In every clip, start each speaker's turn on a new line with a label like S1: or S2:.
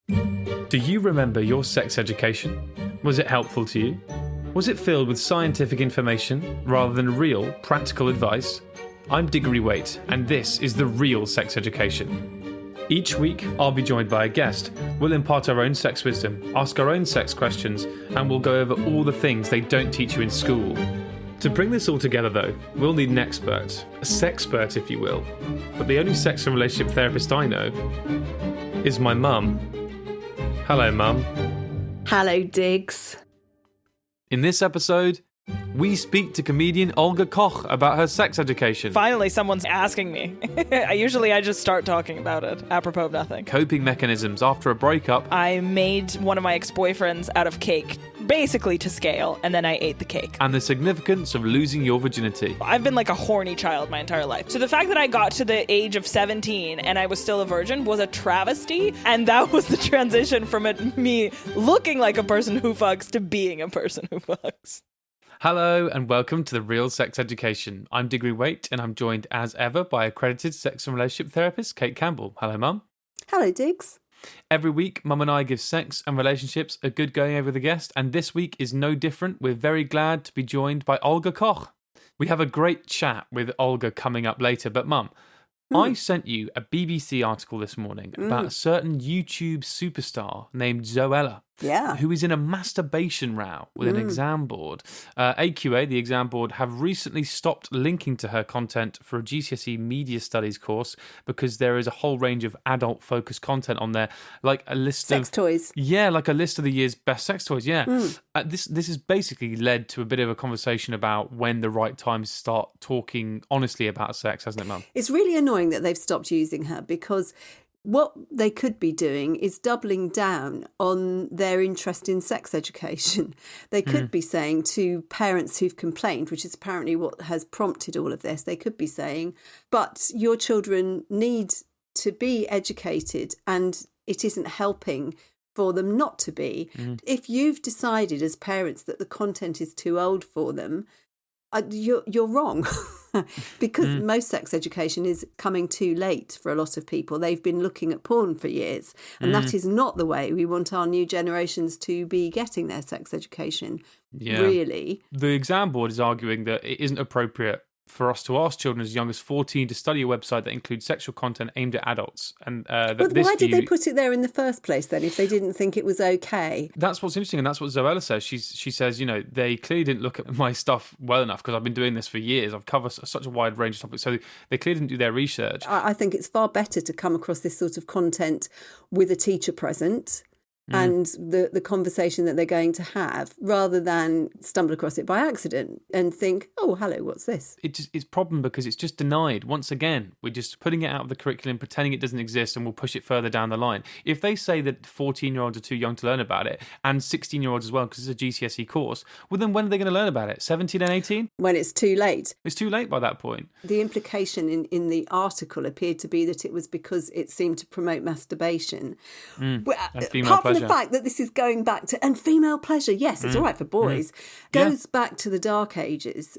S1: Do you remember your sex education? Was it helpful to you? Was it filled with scientific information rather than real, practical advice? I'm Diggory, and this is The Real Sex Education. Each week, I'll be joined by a guest. We'll impart our own sex wisdom, ask our own sex questions, and we'll go over all the things they don't teach you in school. To bring this all together, though, we'll need an expert, a sexpert, if you will. But the only sex and relationship therapist I know is my mum. Hello, Mum.
S2: Hello, Diggs.
S1: In this episode, we speak to comedian Olga Koch about her sex education.
S3: Finally, someone's asking me. I just start talking about it, apropos of nothing.
S1: Coping mechanisms after a breakup.
S3: I made one of my ex-boyfriends out of cake, basically to scale, and then I ate the cake.
S1: And the significance of losing your virginity.
S3: I've been like a horny child my entire life. So the fact that I got to the age of 17 and I was still a virgin was a travesty, and that was the transition from me looking like a person who fucks to being a person who fucks.
S1: Hello and welcome to The Real Sex Education. I'm Diggory, and I'm joined as ever by accredited sex and relationship therapist Cate Campbell. Hello, Mum.
S2: Hello, Diggs.
S1: Every week, Mum and I give sex and relationships a good going over the guest, and this week is no different. We're very glad to be joined by Olga Koch. We have a great chat with Olga coming up later, but Mum, I sent you a BBC article this morning about a certain YouTube superstar named Zoella.
S2: Yeah.
S1: Who is in a masturbation row with an exam board. AQA, the exam board, have recently stopped linking to her content for a GCSE media studies course because there is a whole range of adult-focused content on there, like a list
S2: sex toys.
S1: Yeah, like a list of the year's best sex toys, yeah. This has basically led to a bit of a conversation about when the right time to start talking honestly about sex, hasn't it, Mum?
S2: It's really annoying that they've stopped using her because what they could be doing is doubling down on their interest in sex education. They could be saying to parents who've complained, which is apparently what has prompted all of this, they could be saying, but your children need to be educated and it isn't helping for them not to be. If you've decided as parents that the content is too old for them, you're wrong. Because most sex education is coming too late for a lot of people. They've been looking at porn for years, and that is not the way we want our new generations to be getting their sex education, really.
S1: The exam board is arguing that it isn't appropriate for us to ask children as young as 14 to study a website that includes sexual content aimed at adults. And
S2: why did they put it there in the first place then if they didn't think it was okay?
S1: That's what's interesting, and that's what Zoella says. She says, they clearly didn't look at my stuff well enough because I've been doing this for years. I've covered such a wide range of topics, so they clearly didn't do their research.
S2: I think it's far better to come across this sort of content with a teacher present and the conversation that they're going to have, rather than stumble across it by accident and think, oh, hello, what's this?
S1: It's a problem because it's just denied. Once again, we're just putting it out of the curriculum, pretending it doesn't exist, and we'll push it further down the line. If they say that 14-year-olds are too young to learn about it, and 16-year-olds as well, because it's a GCSE course, well, then when are they going to learn about it? 17 and 18?
S2: When it's too late.
S1: It's too late by that point.
S2: The implication in the article appeared to be that it was because it seemed to promote masturbation. Apart from the fact that this is going back to, and female pleasure, yes, it's all right for boys, goes back to the dark ages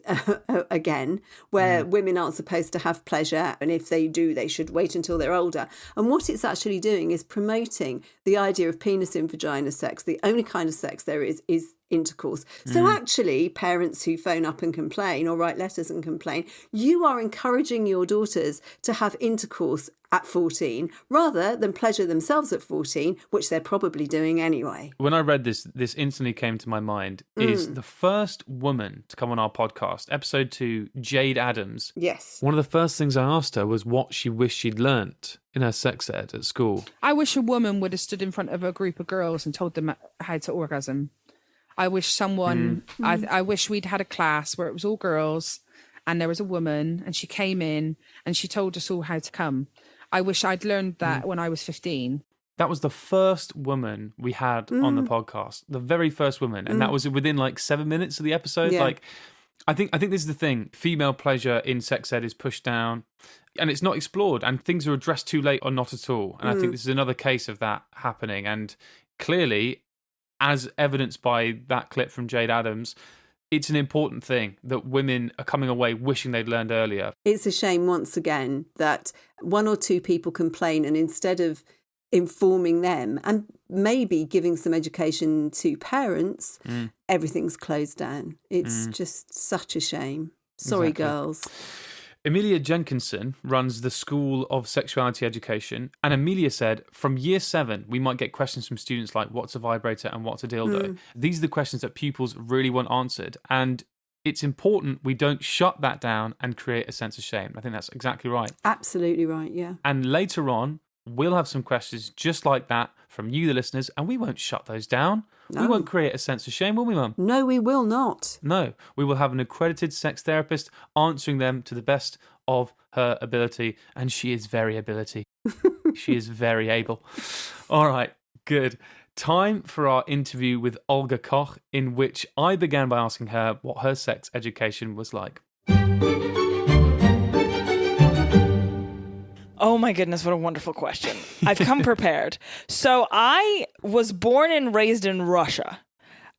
S2: again, where women aren't supposed to have pleasure, and if they do, they should wait until they're older. And what it's actually doing is promoting the idea of penis in vagina sex. The only kind of sex there is intercourse. So actually, parents who phone up and complain or write letters and complain, you are encouraging your daughters to have intercourse at 14 rather than pleasure themselves at 14, which they're probably doing anyway.
S1: When I read this instantly came to my mind is the first woman to come on our podcast, episode 2, Jade Adams.
S2: Yes.
S1: One of the first things I asked her was what she wished she'd learnt in her sex ed at school.
S4: I wish a woman would have stood in front of a group of girls and told them how to orgasm. I wish someone, I wish we'd had a class where it was all girls and there was a woman and she came in and she told us all how to come. I wish I'd learned that when I was 15.
S1: That was the first woman we had on the podcast, the very first woman. And that was within like 7 minutes of the episode.
S2: Yeah.
S1: Like, I think this is the thing. Female pleasure in sex ed is pushed down and it's not explored, and things are addressed too late or not at all. And I think this is another case of that happening. And clearly, as evidenced by that clip from Jade Adams, it's an important thing that women are coming away wishing they'd learned earlier.
S2: It's a shame once again that one or two people complain, and instead of informing them and maybe giving some education to parents, everything's closed down. It's just such a shame. Sorry,
S1: Exactly.
S2: girls.
S1: Amelia Jenkinson runs the School of Sexuality Education, and Amelia said, from year 7, we might get questions from students like, what's a vibrator and what's a dildo? These are the questions that pupils really want answered, and it's important we don't shut that down and create a sense of shame. I think that's exactly right.
S2: Absolutely right, yeah.
S1: And later on, we'll have some questions just like that from you, the listeners, and we won't shut those down.
S2: No.
S1: We won't create a sense of shame, will we, Mum?
S2: No, we will not.
S1: No, we will have an accredited sex therapist answering them to the best of her ability, and she is very ability. She is very able. All right, good. Time for our interview with Olga Koch, in which I began by asking her what her sex education was like.
S3: Oh my goodness, what a wonderful question. I've come prepared. So I was born and raised in Russia.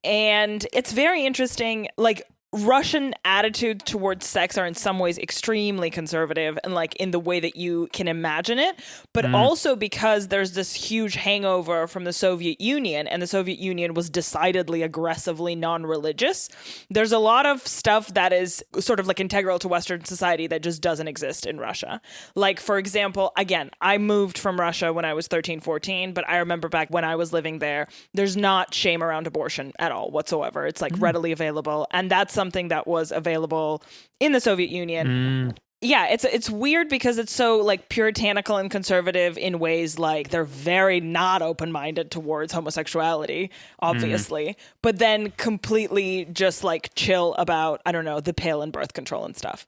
S3: And it's very interesting, like Russian attitudes towards sex are in some ways extremely conservative and like in the way that you can imagine it, but also because there's this huge hangover from the Soviet Union, and the Soviet Union was decidedly aggressively non-religious. There's a lot of stuff that is sort of like integral to Western society that just doesn't exist in Russia. Like, for example, again, I moved from Russia when I was 13, 14, but I remember back when I was living there, there's not shame around abortion at all whatsoever. It's like readily available, and that's something that was available in the Soviet Union. Yeah, it's weird because it's so like puritanical and conservative in ways like they're very not open-minded towards homosexuality, obviously, but then completely just like chill about, I don't know, the pill and birth control and stuff.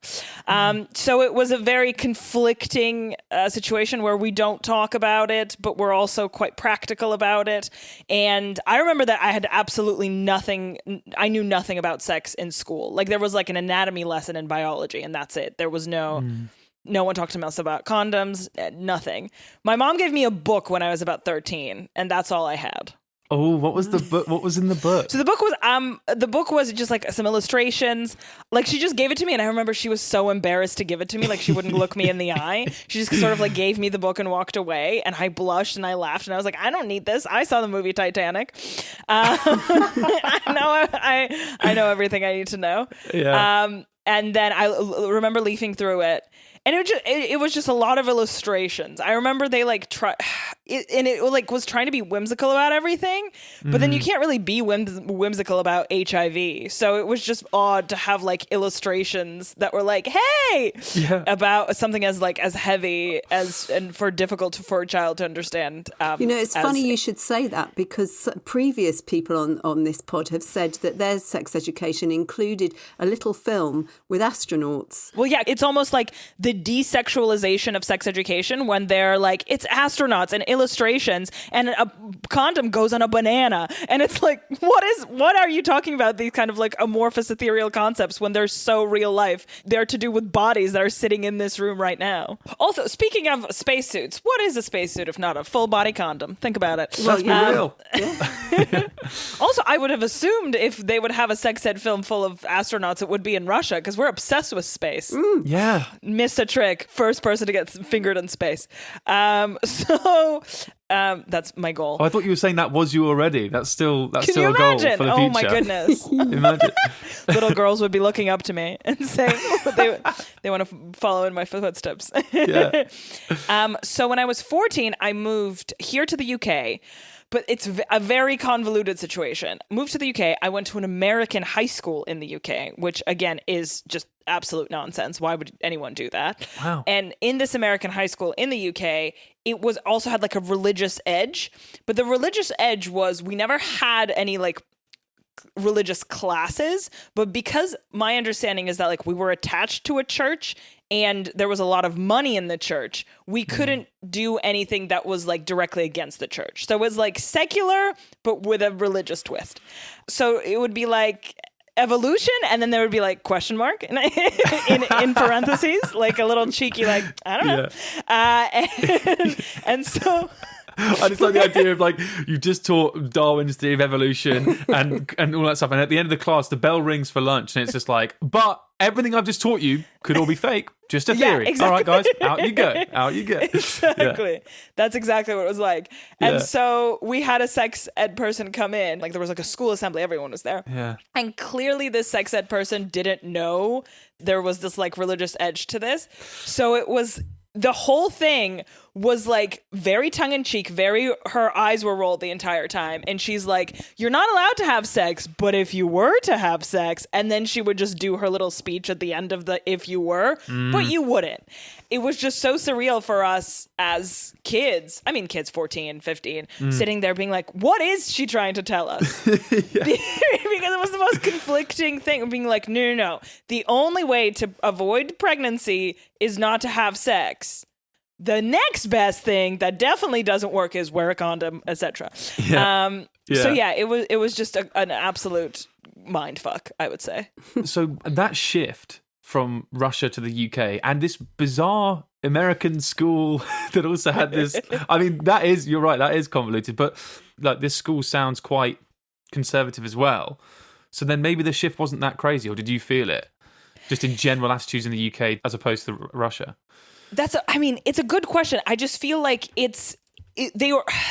S3: So it was a very conflicting situation where we don't talk about it, but we're also quite practical about it. And I remember that I had absolutely nothing, I knew nothing about sex in school. Like there was like an anatomy lesson in biology and that's it. There was no one talked to us about condoms, nothing. My mom gave me a book when I was about 13, and that's all I had.
S1: Oh, what was the book? What was in the book?
S3: So the book was just like some illustrations. Like she just gave it to me, and I remember she was so embarrassed to give it to me. Like she wouldn't look me in the eye. She just sort of like gave me the book and walked away. And I blushed and I laughed and I was like, I don't need this. I saw the movie Titanic. I know everything I need to know.
S1: Yeah.
S3: And then I remember leafing through it. And it was just a lot of illustrations. I remember they like it was trying to be whimsical about everything, but then you can't really be whimsical about HIV. So it was just odd to have like illustrations that were like, hey, about something as heavy and difficult for a child to understand.
S2: It's funny you should say that because previous people on this pod have said that their sex education included a little film with astronauts.
S3: Well, yeah, it's almost like the desexualization of sex education when they're like, it's astronauts and illustrations and a condom goes on a banana. And it's like, what are you talking about? These kind of like amorphous ethereal concepts when they're so real life. They're to do with bodies that are sitting in this room right now. Also, speaking of spacesuits, what is a spacesuit if not a full body condom? Think about it.
S1: Let's be real.
S3: Also, I would have assumed if they would have a sex ed film full of astronauts, it would be in Russia because we're obsessed with space.
S1: Yeah.
S3: Missed a trick. First person to get fingered in space. So that's my goal.
S1: Oh, I thought you were saying that was you already. That's still
S3: Can
S1: still
S3: you
S1: a goal
S3: imagine?
S1: for the
S3: Oh
S1: future.
S3: my goodness.
S1: Imagine.
S3: Little girls would be looking up to me and saying they want to follow in my footsteps.
S1: Yeah.
S3: So when I was 14, I moved here to the UK. But it's a very convoluted situation. Moved to the UK. I went to an American high school in the UK, which, again, is just absolute nonsense. Why would anyone do that?
S1: Wow.
S3: And in this American high school in the UK, it was also had like a religious edge. But the religious edge was we never had any like religious classes. But because my understanding is that like we were attached to a church and there was a lot of money in the church, we couldn't do anything that was like directly against the church. So it was like secular, but with a religious twist. So it would be like evolution, and then there would be like question mark in parentheses, like a little cheeky, like, I don't know. Yeah. And so...
S1: I just like the idea of like you just taught Darwin's theory of evolution and all that stuff, and at the end of the class the bell rings for lunch and it's just like, but everything I've just taught you could all be fake. Just a
S3: Yeah,
S1: theory.
S3: exactly.
S1: All right, guys, out you go. Out you go.
S3: Exactly.
S1: Yeah.
S3: That's exactly what it was like. And
S1: Yeah.
S3: so we had a sex ed person come in. Like there was like a school assembly. Everyone was there.
S1: Yeah.
S3: And clearly this sex ed person didn't know there was this like religious edge to this. So it was, the whole thing was like very tongue-in-cheek, her eyes were rolled the entire time. And she's like, you're not allowed to have sex, but if you were to have sex, and then she would just do her little speech at the end of the if you were, but you wouldn't. It was just so surreal for us as kids. I mean, kids 14, 15, sitting there being like, what is she trying to tell us? Because it was the most conflicting thing, being like, no. The only way to avoid pregnancy is not to have sex. The next best thing that definitely doesn't work is wear a condom, etc.
S1: Yeah.
S3: So yeah, it was just an absolute mind fuck, I would say.
S1: So that shift from Russia to the UK and this bizarre American school that also had this, I mean, you're right, that is convoluted, but like this school sounds quite conservative as well. So then maybe the shift wasn't that crazy, or did you feel it? Just in general attitudes in the UK as opposed to Russia?
S3: It's a good question. I just feel like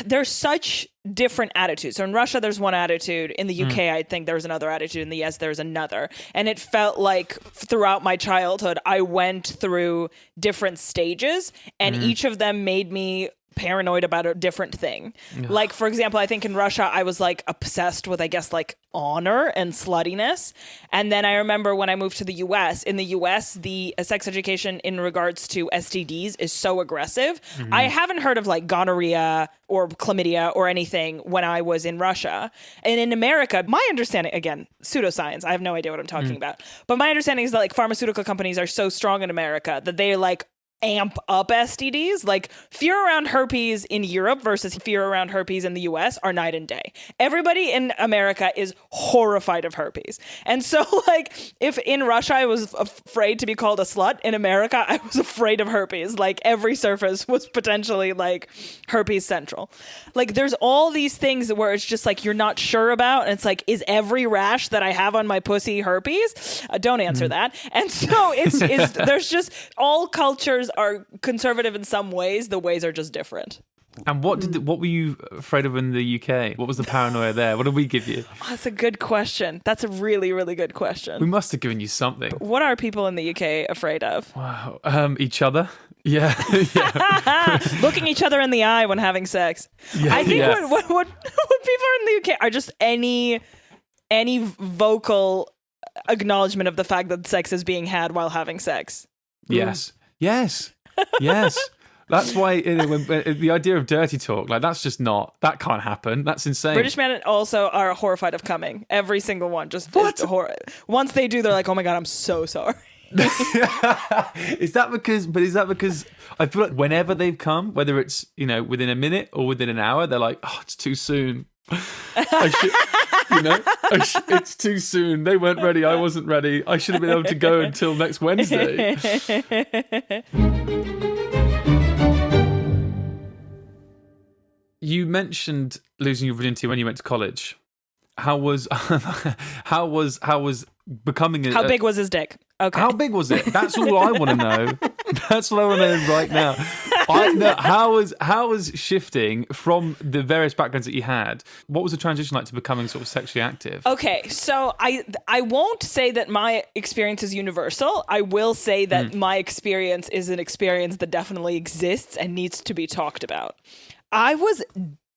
S3: there's such different attitudes. So in Russia, there's one attitude. In the UK, I think there's another attitude. In the US, there's another. And it felt like throughout my childhood, I went through different stages, and each of them made me paranoid about a different thing. Like, for example, I think in Russia, I was like obsessed with, I guess, like honor and sluttiness. And then I remember when I moved to the US, in the US, the sex education in regards to STDs is so aggressive. I haven't heard of like gonorrhea or chlamydia or anything when I was in Russia. And in America, my understanding, again, pseudoscience, I have no idea what I'm talking about. But my understanding is that like pharmaceutical companies are so strong in America that they like amp up STDs. Like fear around herpes in Europe versus fear around herpes in the US are night and day. Everybody in America is horrified of herpes. And so like if in Russia I was afraid to be called a slut, in America I was afraid of herpes. Like every surface was potentially like herpes central. Like there's all these things where it's just like you're not sure about, and it's like, is every rash that I have on my pussy herpes? Don't answer that. And so it's there's just, all cultures are conservative in some ways. The ways are just different.
S1: And what were you afraid of in the UK? What was the paranoia there? What did we give you?
S3: Oh, that's a good question. That's a really, really good question.
S1: We must have given you something.
S3: What are people in the UK afraid of?
S1: Wow. Each other. Yeah.
S3: Looking each other in the eye when having sex.
S1: Yeah,
S3: I think
S1: yes.
S3: what people in the UK are just any vocal acknowledgement of the fact that sex is being had while having sex.
S1: Yes. That's why when the idea of dirty talk, like that can't happen. That's insane.
S3: British men also are horrified of coming. Every single one. Just once they do, they're like, oh my God, I'm so sorry.
S1: Is that because I feel like whenever they've come, whether it's, within a minute or within an hour, they're like, oh, it's too soon. It's too soon. They weren't ready. I wasn't ready. I should have been able to go until next Wednesday. You mentioned losing your virginity when you went to college. How was becoming
S3: How big was his dick? Okay.
S1: How big was it? That's all I want to know. That's what I want to know right now. How was shifting from the various backgrounds that you had? What was the transition like to becoming sort of sexually active?
S3: Okay, so I won't say that my experience is universal. I will say that my experience is an experience that definitely exists and needs to be talked about. I was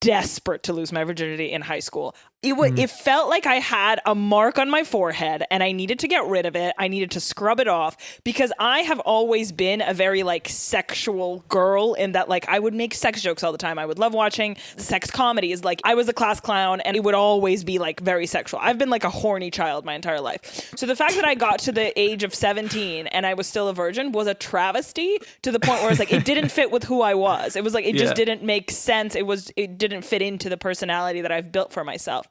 S3: desperate to lose my virginity in high school. It felt like I had a mark on my forehead and I needed to get rid of it. I needed to scrub it off because I have always been a very like sexual girl in that like I would make sex jokes all the time. I would love watching sex comedies. Like I was a class clown and it would always be like very sexual. I've been like a horny child my entire life. So the fact that I got to the age of 17 and I was still a virgin was a travesty to the point where it's like it didn't fit with who I was. It was like it just didn't make sense. It didn't fit into the personality that I've built for myself.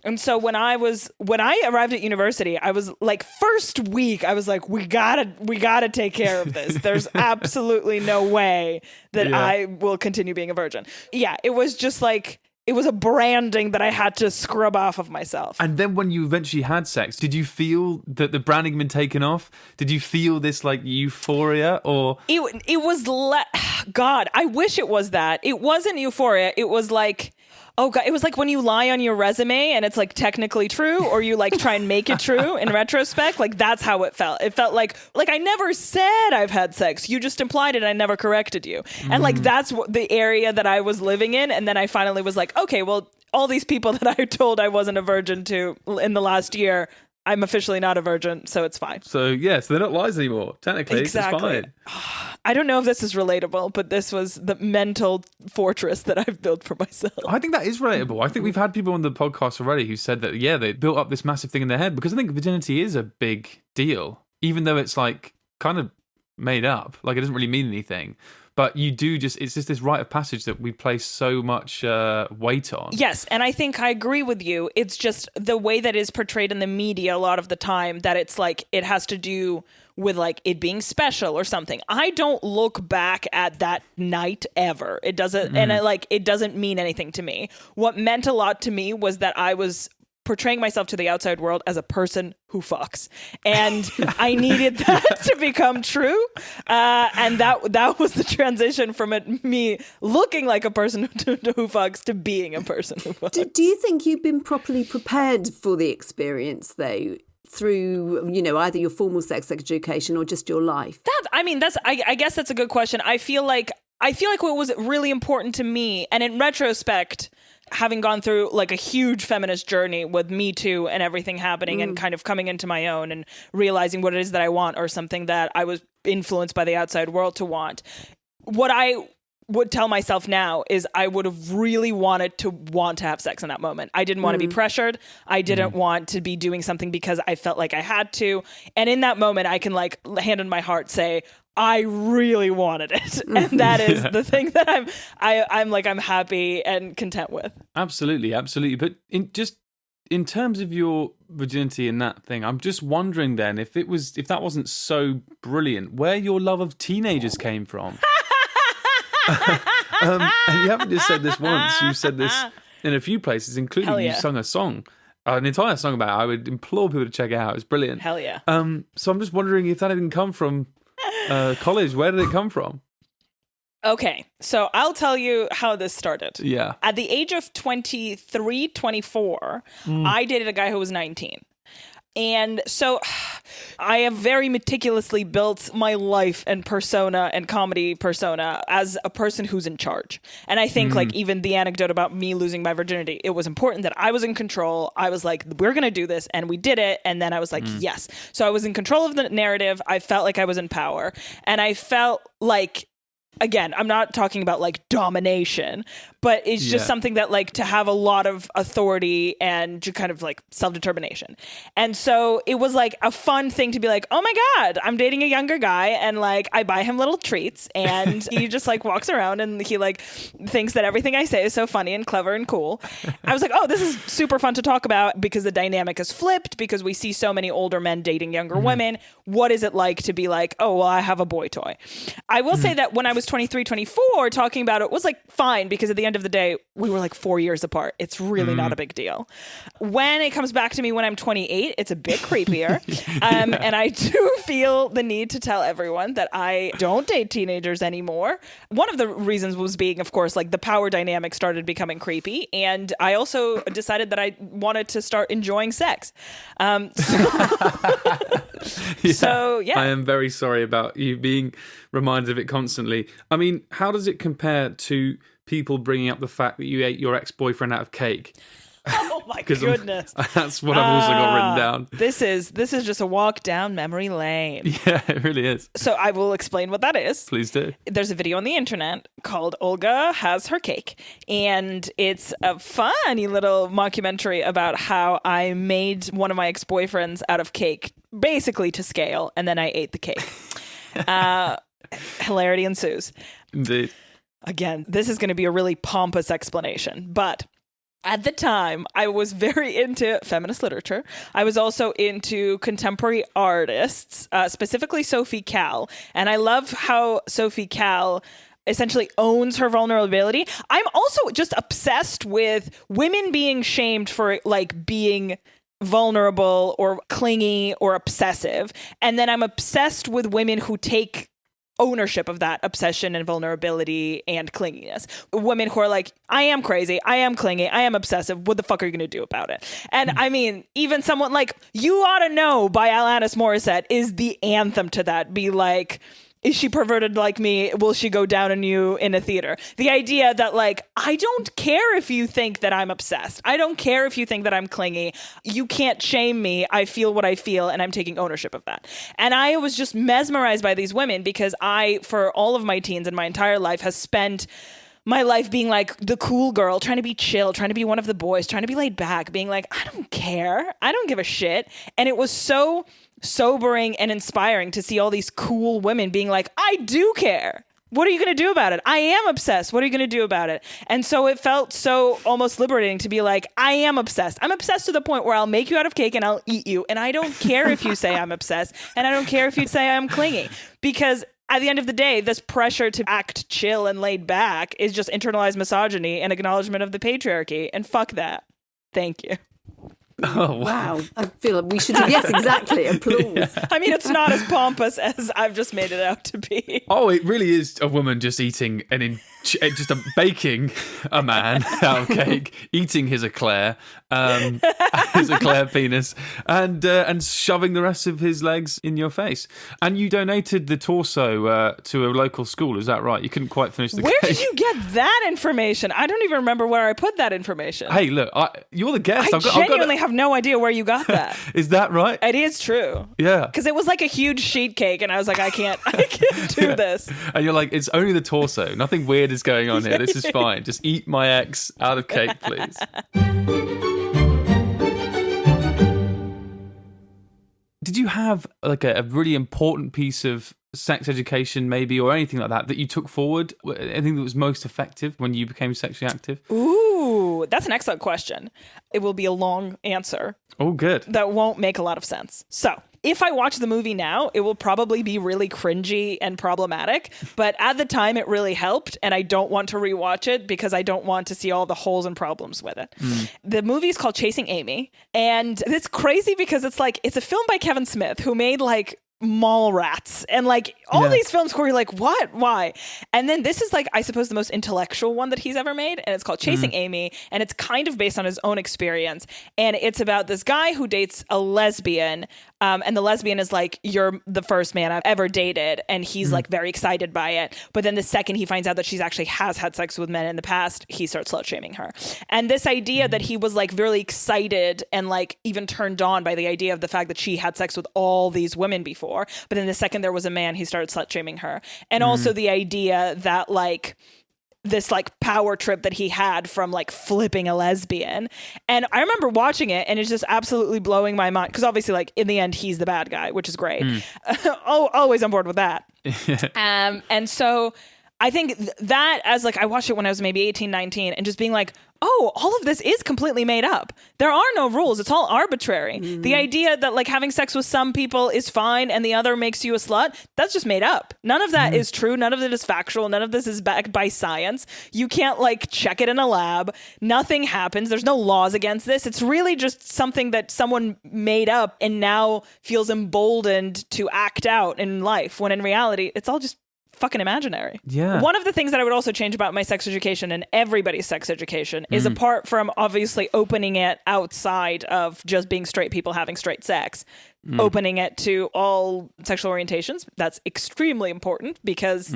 S3: And so when I arrived at university, I was like, first week, I was like, we gotta take care of this. There's absolutely no way that I will continue being a virgin. Yeah, it was just like, it was a branding that I had to scrub off of myself.
S1: And then when you eventually had sex, did you feel that the branding had been taken off? Did you feel this like euphoria or?
S3: It was, God, I wish it was that. It wasn't euphoria. It was like, oh God, it was like when you lie on your resume and it's like technically true, or you like try and make it true in retrospect. Like that's how it felt. It felt like I never said I've had sex. You just implied it. I never corrected you. And like that's the area that I was living in. And then I finally was like, okay, well, all these people that I told I wasn't a virgin to in the last year, I'm officially not a virgin, so it's fine.
S1: So yes, they're not lies anymore. Technically,
S3: exactly.
S1: It's fine.
S3: I don't know if this is relatable, but this was the mental fortress that I've built for myself.
S1: I think that is relatable. I think we've had people on the podcast already who said that, yeah, they built up this massive thing in their head, because I think virginity is a big deal, even though it's like kind of made up. Like it doesn't really mean anything. But you do it's just this rite of passage that we place so much weight on.
S3: Yes, and I think I agree with you. It's just the way that is portrayed in the media a lot of the time, that it's like it has to do with like it being special or something. I don't look back at that night ever. It doesn't, and it doesn't mean anything to me. What meant a lot to me was that I was portraying myself to the outside world as a person who fucks, and I needed that to become true, and that was the transition from me looking like a person who fucks to being a person who fucks.
S2: Do you think you've been properly prepared for the experience though, through either your formal sex education or just your life?
S3: I guess that's a good question. I feel like what was really important to me, and in retrospect, having gone through like a huge feminist journey with Me Too and everything happening and kind of coming into my own and realizing what it is that I want, or something that I was influenced by the outside world to want. What I would tell myself now is I would have really wanted to have sex in that moment. I didn't want to be pressured. I didn't want to be doing something because I felt like I had to. And in that moment, I can like hand on my heart say, I really wanted it. And that is the thing that I'm happy and content with.
S1: Absolutely. But in terms of your virginity and that thing, I'm just wondering then if that wasn't so brilliant, where your love of teenagers came from. And you haven't just said this once, you've said this in a few places, including you sung a song, an entire song about it. I would implore people to check it out. It's brilliant.
S3: Hell yeah.
S1: So I'm just wondering if that didn't come from college. Where did it come from?
S3: Okay, so I'll tell you how this started.
S1: Yeah.
S3: At the age of 23, 24, I dated a guy who was 19. And so I have very meticulously built my life and persona and comedy persona as a person who's in charge. And I think like even the anecdote about me losing my virginity, it was important that I was in control. I was like, we're going to do this. And we did it. And then I was like, yes. So I was in control of the narrative. I felt like I was in power. And I felt like, again, I'm not talking about like domination, but it's just something that like to have a lot of authority and to kind of like self-determination. And so it was like a fun thing to be like, oh my God, I'm dating a younger guy, and like I buy him little treats, and he just like walks around and he like thinks that everything I say is so funny and clever and cool. I was like, oh, this is super fun to talk about, because the dynamic is flipped, because we see so many older men dating younger women. What is it like to be like, oh, well, I have a boy toy? I will say that when I was 23, 24, talking about it was like fine, because at the end of the day, we were like 4 years apart. It's really not a big deal. When it comes back to me when I'm 28, it's a bit creepier. And I do feel the need to tell everyone that I don't date teenagers anymore. One of the reasons was being, of course, like the power dynamic started becoming creepy. And I also decided that I wanted to start enjoying sex. So, yeah.
S1: I am very sorry about you being reminded of it constantly. I mean, how does it compare to people bringing up the fact that you ate your ex-boyfriend out of cake?
S3: Oh my goodness.
S1: That's what I've also got written down.
S3: This is just a walk down memory lane.
S1: Yeah, it really is.
S3: So I will explain what that is.
S1: Please do.
S3: There's a video on the internet called Olga Has Her Cake. And it's a funny little mockumentary about how I made one of my ex-boyfriends out of cake, basically to scale, and then I ate the cake. Hilarity ensues.
S1: Indeed.
S3: Again, this is going to be a really pompous explanation, but at the time, I was very into feminist literature. I was also into contemporary artists, specifically Sophie Calle. And I love how Sophie Calle essentially owns her vulnerability. I'm also just obsessed with women being shamed for like being vulnerable or clingy or obsessive. And then I'm obsessed with women who take ownership of that obsession and vulnerability and clinginess. Women who are like, I am crazy, I am clingy, I am obsessive, what the fuck are you going to do about it? And I mean, even someone like You Ought to Know by Alanis Morissette is the anthem to that. Be like, is she perverted like me? Will she go down on you in a theater? The idea that like, I don't care if you think that I'm obsessed. I don't care if you think that I'm clingy. You can't shame me. I feel what I feel and I'm taking ownership of that. And I was just mesmerized by these women because I, for all of my teens and my entire life, has spent my life being like the cool girl, trying to be chill, trying to be one of the boys, trying to be laid back, being like, I don't care. I don't give a shit. And it was so sobering and inspiring to see all these cool women being like, I do care. What are you going to do about it? I am obsessed. What are you going to do about it? And so it felt so almost liberating to be like, I am obsessed. I'm obsessed to the point where I'll make you out of cake and I'll eat you. And I don't care if you say I'm obsessed. And I don't care if you say I'm clingy. Because at the end of the day, this pressure to act chill and laid back is just internalized misogyny and acknowledgement of the patriarchy. And fuck that. Thank you.
S1: Oh,
S2: Wow. I feel like we should have, yes, exactly, applause.
S3: I mean, it's not as pompous as I've just made it out to be.
S1: Oh, it really is a woman just eating baking a man out of cake, eating his eclair, his eclair penis, and shoving the rest of his legs in your face. And you donated the torso to a local school, is that right? You couldn't quite finish the cake.
S3: Where did you get that information? I don't even remember where I put that information.
S1: Hey, look, you're the guest.
S3: I genuinely have no idea where you got that.
S1: Is that right?
S3: It is true.
S1: Yeah.
S3: Because it was like a huge sheet cake, and I was like, I can't do this.
S1: And you're like, it's only the torso. Nothing weird is going on here. This is fine. Just eat my ex out of cake, please. Did you have like a really important piece of sex education maybe, or anything like that you took forward? Anything that was most effective when you became sexually active?
S3: Ooh, that's an excellent question. It will be a long answer.
S1: Oh, good.
S3: That won't make a lot of sense. So, if I watch the movie now, it will probably be really cringy and problematic. But at the time, it really helped. And I don't want to rewatch it because I don't want to see all the holes and problems with it. The movie is called Chasing Amy. And it's crazy because it's a film by Kevin Smith, who made like Mallrats and like all these films where you're like, what? Why? And then this is like, I suppose, the most intellectual one that he's ever made. And it's called Chasing Amy. And it's kind of based on his own experience. And it's about this guy who dates a lesbian. And the lesbian is like, you're the first man I've ever dated. And he's like very excited by it. But then the second he finds out that she's actually has had sex with men in the past, he starts slut shaming her. And this idea that he was like really excited and like even turned on by the idea of the fact that she had sex with all these women before. But then the second there was a man, he started slut shaming her. And also the idea that like this like power trip that he had from like flipping a lesbian. And I remember watching it and it's just absolutely blowing my mind. Because obviously like in the end, he's the bad guy, which is great. Always on board with that. And so I think that as like, I watched it when I was maybe 18, 19 and just being like, oh, all of this is completely made up. There are no rules. It's all arbitrary. The idea that like having sex with some people is fine and the other makes you a slut, that's just made up. None of that is true. None of it is factual. None of this is backed by science. You can't like check it in a lab. Nothing happens. There's no laws against this. It's really just something that someone made up and now feels emboldened to act out in life, when in reality, it's all just fucking imaginary.
S1: Yeah.
S3: One of the things that I would also change about my sex education and everybody's sex education is, apart from obviously opening it outside of just being straight people having straight sex, opening it to all sexual orientations. That's extremely important because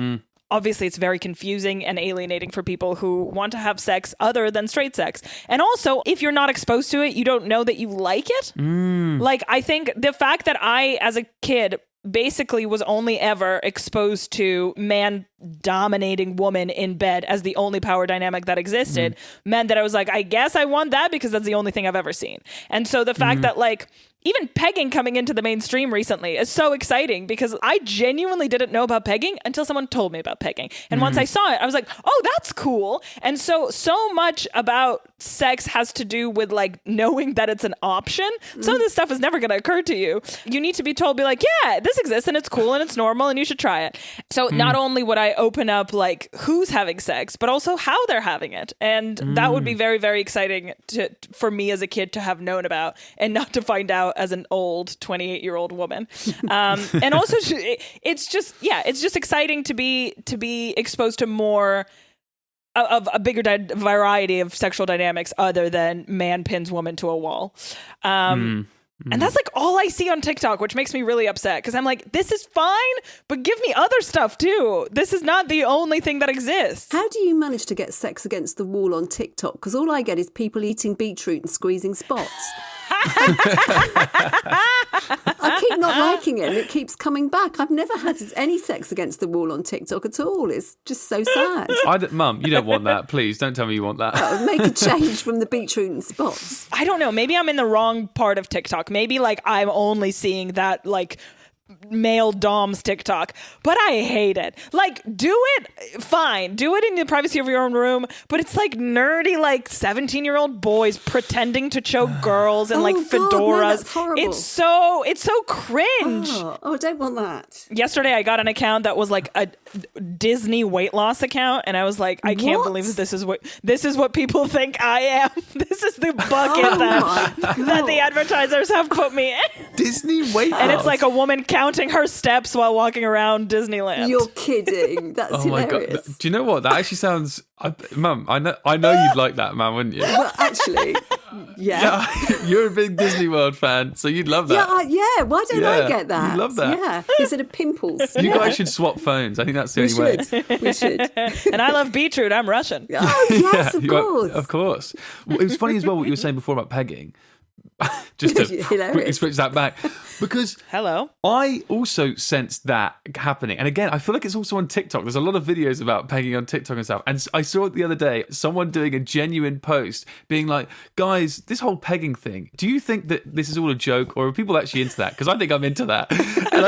S3: obviously it's very confusing and alienating for people who want to have sex other than straight sex. And also, if you're not exposed to it, you don't know that you like it. Like, I think the fact that I, as a kid, basically was only ever exposed to man dominating woman in bed as the only power dynamic that existed meant that I was like, I guess I want that because that's the only thing I've ever seen. And so the fact that like even pegging coming into the mainstream recently is so exciting because I genuinely didn't know about pegging until someone told me about pegging. And once I saw it, I was like, oh, that's cool. And so much about sex has to do with like knowing that it's an option. Some of this stuff is never going to occur to you. You need to be told, be like, yeah, this exists and it's cool and it's normal and you should try it. So not only would I open up like who's having sex, but also how they're having it. And that would be very, very exciting for me as a kid to have known about and not to find out as an old 28-year-old woman. And also it's just exciting to be exposed to more of a bigger variety of sexual dynamics other than man pins woman to a wall. And that's like all I see on TikTok, which makes me really upset because I'm like, this is fine, but give me other stuff too. This is not the only thing that exists.
S2: How do you manage to get sex against the wall on TikTok? Because all I get is people eating beetroot and squeezing spots. I keep not liking it and it keeps coming back. I've never had any sex against the wall on TikTok at all. It's just so sad.
S1: Mum, you don't want that. Please don't tell me you want that.
S2: Make a change from the beetroot and spots.
S3: I don't know. Maybe I'm in the wrong part of TikTok. Maybe like I'm only seeing that like male doms TikTok, but I hate it. Like, do it fine, do it in the privacy of your own room, but it's like nerdy like 17-year-old boys pretending to choke girls and like fedoras.
S2: No, that's horrible.
S3: It's so cringe.
S2: Oh, I don't want that.
S3: Yesterday I got an account that was like a Disney weight loss account, and I was like, I can't believe that this is what people think I am. This is the bucket that the advertisers have put me in.
S1: Disney weight loss.
S3: And it's like a woman counting her steps while walking around Disneyland.
S2: You're kidding. That's hilarious.
S1: My God. Do you know what? That actually sounds... Mum, I know you'd like that, man, wouldn't you?
S2: Well, actually, yeah.
S1: You're a big Disney World fan, so you'd love that.
S2: Yeah. Why don't I get that?
S1: You'd love that.
S2: Yeah. Instead of pimples.
S1: You guys should swap phones. I think that's the only way.
S2: We should.
S3: And I love beetroot. I'm Russian.
S2: Oh, yes, of course.
S1: Of course. Well, it was funny as well what you were saying before about pegging. Just to quickly switch that back, because I also sensed that happening. And again, I feel like it's also on TikTok. There's a lot of videos about pegging on TikTok and stuff. And I saw it the other day, someone doing a genuine post being like, guys, this whole pegging thing, do you think that this is all a joke, or are people actually into that? Because I think I'm into that. And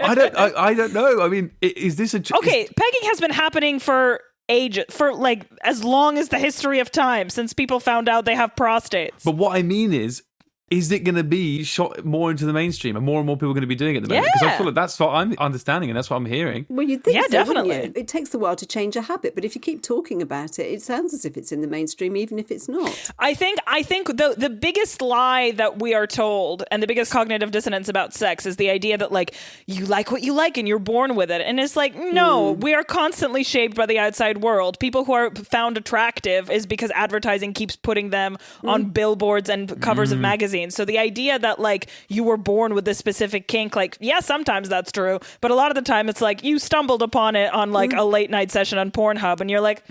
S1: I don't know. I mean, is this a joke?
S3: Okay, pegging has been happening for ages, for like as long as the history of time, since people found out they have prostates.
S1: But what I mean is it going to be shot more into the mainstream and more people are going to be doing it at the moment? Because I feel like that's what I'm understanding and that's what I'm hearing.
S2: Well, you'd think so,
S3: definitely.
S2: Wouldn't you? It takes a while to change a habit, but if you keep talking about it, it sounds as if it's in the mainstream, even if it's not.
S3: I think the biggest lie that we are told and the biggest cognitive dissonance about sex is the idea that like you like what you like and you're born with it. And it's like, no, we are constantly shaped by the outside world. People who are found attractive is because advertising keeps putting them on billboards and covers of magazines. So the idea that like you were born with this specific kink, like, yeah, sometimes that's true, but a lot of the time it's like you stumbled upon it on like a late night session on Pornhub and you're like,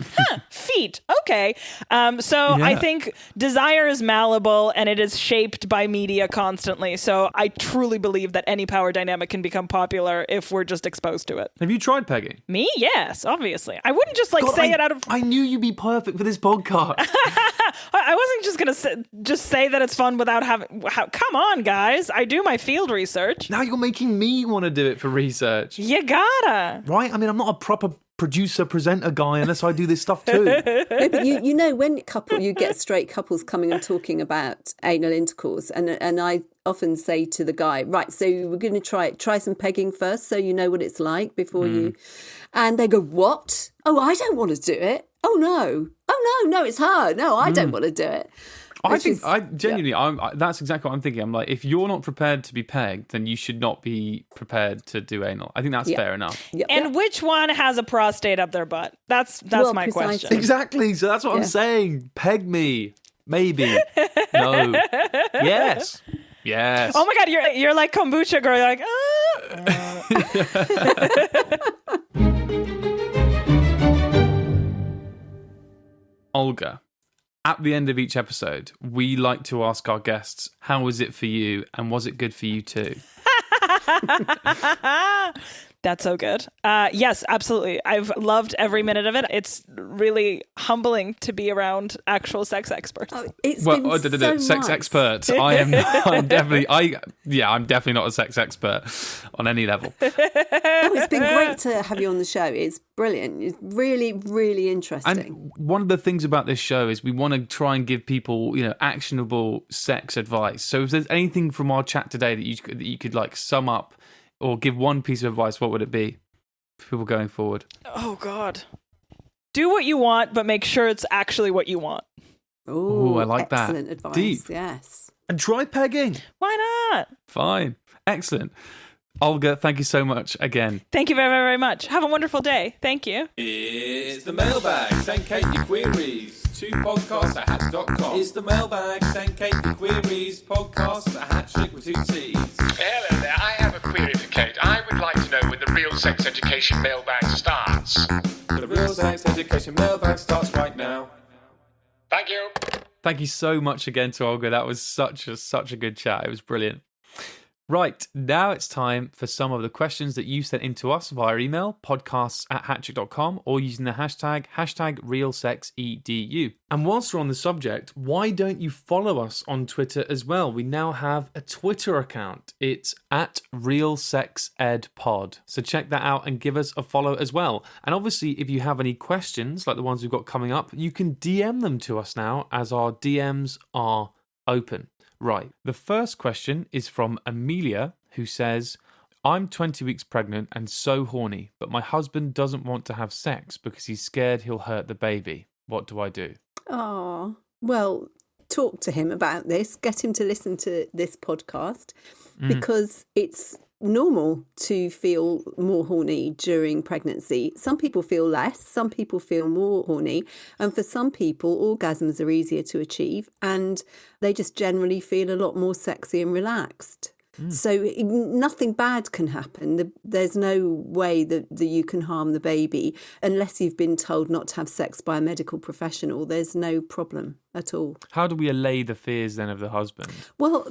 S3: feet, okay. I think desire is malleable and it is shaped by media constantly. So I truly believe that any power dynamic can become popular if we're just exposed to it.
S1: Have you tried pegging?
S3: Me? Yes, obviously. I wouldn't just like say it out of...
S1: I knew you'd be perfect for this podcast.
S3: I wasn't just going to say that it's fun without having... Come on, guys. I do my field research.
S1: Now you're making me want to do it for research.
S3: You gotta.
S1: Right? I mean, I'm not a proper producer, presenter guy unless I do this stuff too.
S2: No, but you know, when you get straight couples coming and talking about anal intercourse, and I often say to the guy, right, so we're going to try some pegging first so you know what it's like before you... And they go, what? Oh, I don't want to do it. Oh, no, it's her. No, I don't want to do it.
S1: That's exactly what I'm thinking. I'm like, if you're not prepared to be pegged, then you should not be prepared to do anal. I think that's fair enough.
S2: Yep.
S3: And which one has a prostate up their butt? That's my question.
S1: Exactly. So that's what I'm saying. Peg me. Maybe. No. Yes. Yes.
S3: Oh my God, you're like kombucha girl. You're like,
S1: Olga. At the end of each episode, we like to ask our guests, how was it for you and was it good for you too?
S3: That's so good. Yes, absolutely. I've loved every minute of it. It's really humbling to be around actual sex experts.
S2: It's been so
S1: sex
S2: nice.
S1: expert. I'm definitely not a sex expert on any level.
S2: No, it's been great to have you on the show. It's brilliant. It's really, really interesting.
S1: And one of the things about this show is we want to try and give people, actionable sex advice. So if there's anything from our chat today that you could like sum up or give one piece of advice, what would it be for people going forward?
S3: Oh, God. Do what you want, but make sure it's actually what you want.
S2: Oh,
S1: I like that.
S2: Excellent advice.
S1: Deep.
S2: Yes.
S1: And try pegging.
S3: Why not?
S1: Fine. Excellent. Olga, thank you so much again.
S3: Thank you very, very, very much. Have a wonderful day. Thank you.
S5: It's the mailbag. Send Cate your queries to podcast@hatch.com. It's the mailbag. Send Cate your queries. Podcast@hatch with 2 T's.
S6: Hello there. I have a query for Cate. I would like to know when the real sex education mailbag starts.
S5: The real sex education mailbag starts right now.
S6: Thank you.
S1: Thank you so much again to Olga. That was such a good chat. It was brilliant. Right, now it's time for some of the questions that you sent in to us via email, podcasts@hatchet.com, or using the hashtag RealSexEDU. And whilst we're on the subject, why don't you follow us on Twitter as well? We now have a Twitter account. It's @RealSexEdPod. So check that out and give us a follow as well. And obviously, if you have any questions, like the ones we've got coming up, you can DM them to us now, as our DMs are open. Right, the first question is from Amelia, who says, I'm 20 weeks pregnant and so horny, but my husband doesn't want to have sex because he's scared he'll hurt the baby. What do I do?
S2: Oh, well, talk to him about this. Get him to listen to this podcast because it's normal to feel more horny during pregnancy. Some people feel less, some people feel more horny, and for some people orgasms are easier to achieve and they just generally feel a lot more sexy and relaxed. So nothing bad can happen. There's no way that you can harm the baby unless you've been told not to have sex by a medical professional. There's no problem at all.
S1: How do we allay the fears then of the husband?
S2: Well,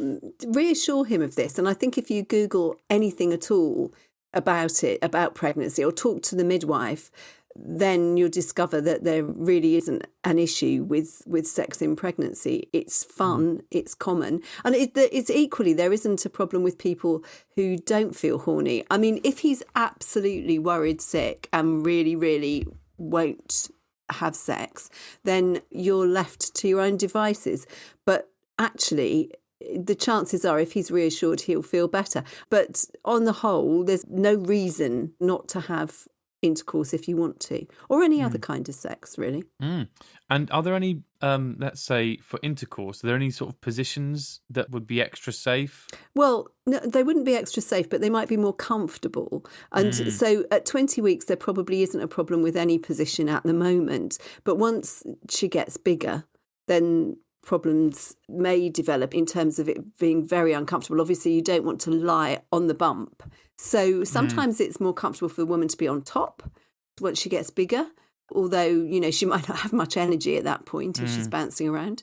S2: reassure him of this. And I think if you Google anything at all about it, about pregnancy, or talk to the midwife, then you'll discover that there really isn't an issue with sex in pregnancy. It's fun, it's common. And it's equally, there isn't a problem with people who don't feel horny. I mean, if he's absolutely worried sick and really, really won't have sex, then you're left to your own devices. But actually, the chances are if he's reassured, he'll feel better. But on the whole, there's no reason not to have intercourse if you want to, or any other kind of sex, really.
S1: And are there any, let's say, for intercourse, are there any sort of positions that would be extra safe?
S2: Well, no, they wouldn't be extra safe, but they might be more comfortable. And so at 20 weeks, there probably isn't a problem with any position at the moment. But once she gets bigger, then problems may develop in terms of it being very uncomfortable. Obviously, you don't want to lie on the bump. So sometimes it's more comfortable for the woman to be on top once she gets bigger, although, she might not have much energy at that point if she's bouncing around.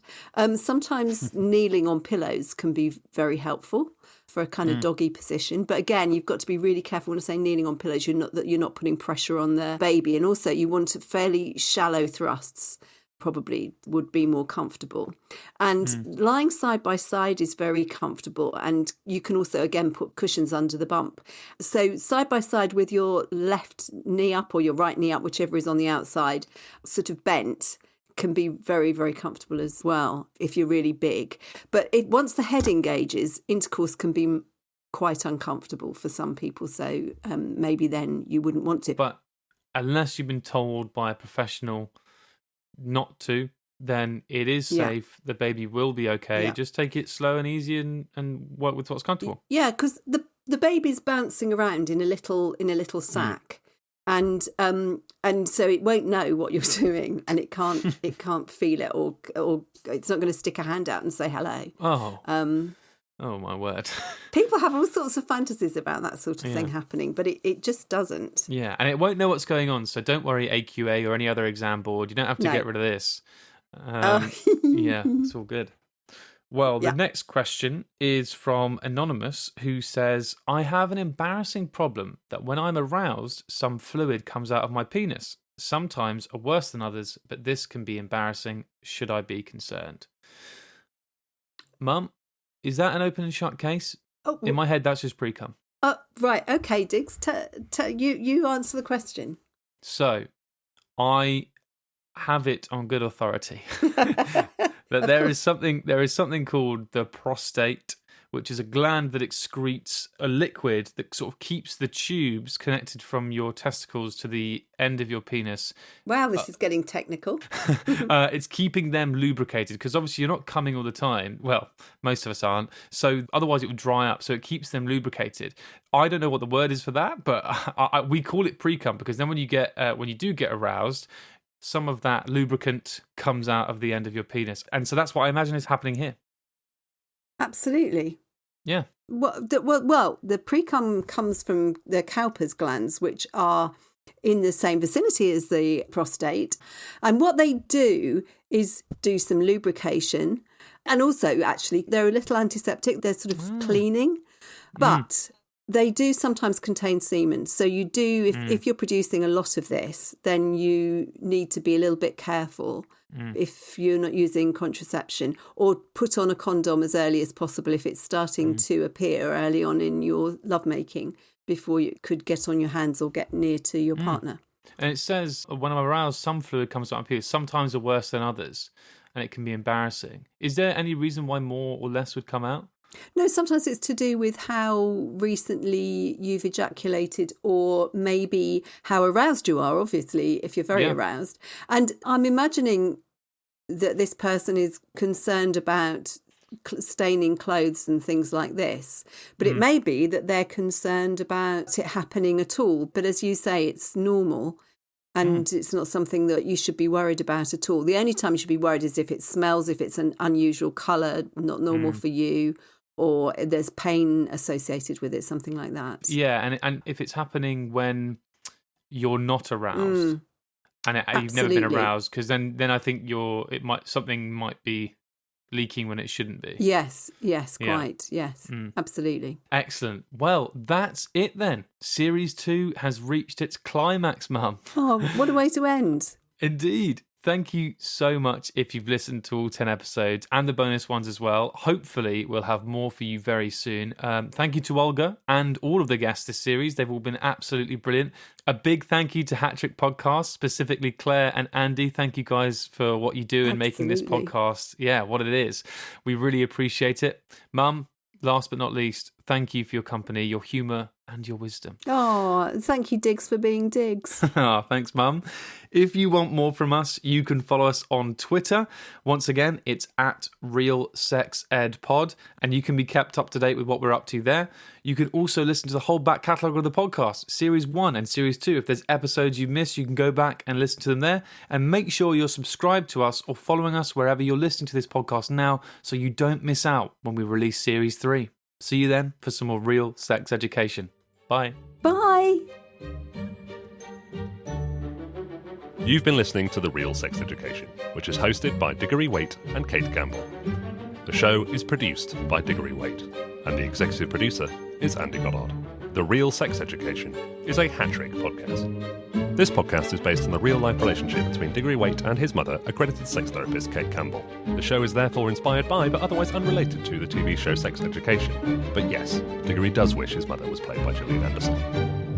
S2: Sometimes kneeling on pillows can be very helpful for a kind of doggy position. But again, you've got to be really careful when I say kneeling on pillows, you're not putting pressure on the baby. And also you want fairly shallow thrusts. Probably would be more comfortable. And lying side by side is very comfortable, and you can also again put cushions under the bump. So side by side with your left knee up or your right knee up, whichever is on the outside, sort of bent, can be very, very comfortable as well if you're really big. But once the head engages, intercourse can be quite uncomfortable for some people, so maybe then you wouldn't want to.
S1: But unless you've been told by a professional not to, then it is safe. The baby will be okay. Just take it slow and easy and work with what's comfortable. Yeah,
S2: because the baby's bouncing around in a little sack, and so it won't know what you're doing, and it can't feel it, or it's not going to stick a hand out and say hello.
S1: Oh my word.
S2: People have all sorts of fantasies about that sort of thing happening, but it just doesn't.
S1: Yeah, and it won't know what's going on, so don't worry, AQA or any other exam board. You don't have to get rid of this. Yeah, it's all good. Well, the
S2: Yeah.
S1: next question is from Anonymous, who says, I have an embarrassing problem that when I'm aroused, some fluid comes out of my penis. Sometimes are worse than others, but this can be embarrassing. Should I be concerned? Mum, is that an open and shut case?
S2: Oh,
S1: In my head, that's just pre-cum.
S2: right. Okay, Diggs. You answer the question.
S1: So, I have it on good authority that there is something called the prostate, which is a gland that excretes a liquid that sort of keeps the tubes connected from your testicles to the end of your penis.
S2: Wow, this is getting technical.
S1: It's keeping them lubricated because obviously you're not coming all the time. Well, most of us aren't. So otherwise it would dry up. So it keeps them lubricated. I don't know what the word is for that, but we call it pre-cum because then when you do get aroused, some of that lubricant comes out of the end of your penis. And so that's what I imagine is happening here.
S2: Absolutely.
S1: Yeah.
S2: Well, the pre-cum comes from the Cowper's glands, which are in the same vicinity as the prostate. And what they do is do some lubrication. And also, actually, they're a little antiseptic. They're sort of cleaning. But they do sometimes contain semen. So you do, if you're producing a lot of this, then you need to be a little bit careful if you're not using contraception, or put on a condom as early as possible if it's starting to appear early on in your lovemaking before you could get on your hands or get near to your partner.
S1: And it says, when I'm aroused, some fluid comes out of my penis. Sometimes are worse than others, and it can be embarrassing. Is there any reason why more or less would come out?
S2: No, sometimes it's to do with how recently you've ejaculated, or maybe how aroused you are, obviously, if you're very aroused. And I'm imagining that this person is concerned about staining clothes and things like this. But it may be that they're concerned about it happening at all. But as you say, it's normal. And it's not something that you should be worried about at all. The only time you should be worried is if it smells, if it's an unusual colour, not normal for you, or there's pain associated with it, something like that.
S1: Yeah, and if it's happening when you're not aroused and you've never been aroused, because then I think something might be leaking when it shouldn't be.
S2: Yes, quite. Yes, absolutely.
S1: Excellent. Well, that's it then. Series 2 has reached its climax, Mum.
S2: Oh, what a way to end.
S1: Indeed. Thank you so much if you've listened to all 10 episodes and the bonus ones as well. Hopefully we'll have more for you very soon. Thank you to Olga and all of the guests this series. They've all been absolutely brilliant. A big thank you to Hat Trick Podcast, specifically Claire and Andy. Thank you guys for what you do in making this podcast, what it is. We really appreciate it. Mum, last but not least, thank you for your company, your humour and your wisdom.
S2: Oh, thank you, Diggs, for being Diggs.
S1: Thanks, Mum. If you want more from us, you can follow us on Twitter. Once again, it's at RealSexEdPod, and you can be kept up to date with what we're up to there. You can also listen to the whole back catalogue of the podcast, Series 1 and Series 2. If there's episodes you missed, you can go back and listen to them there. And make sure you're subscribed to us or following us wherever you're listening to this podcast now, so you don't miss out when we release Series 3. See you then for some more real sex education. Bye.
S2: Bye.
S7: You've been listening to The Real Sex Education, which is hosted by Diggory Waite and Cate Campbell. The show is produced by Diggory Waite, and the executive producer is Andy Goddard. The Real Sex Education is a Hat Trick podcast. This podcast is based on the real-life relationship between Diggory Waite and his mother, accredited sex therapist Cate Campbell. The show is therefore inspired by, but otherwise unrelated to, the TV show Sex Education. But yes, Diggory does wish his mother was played by Gillian Anderson.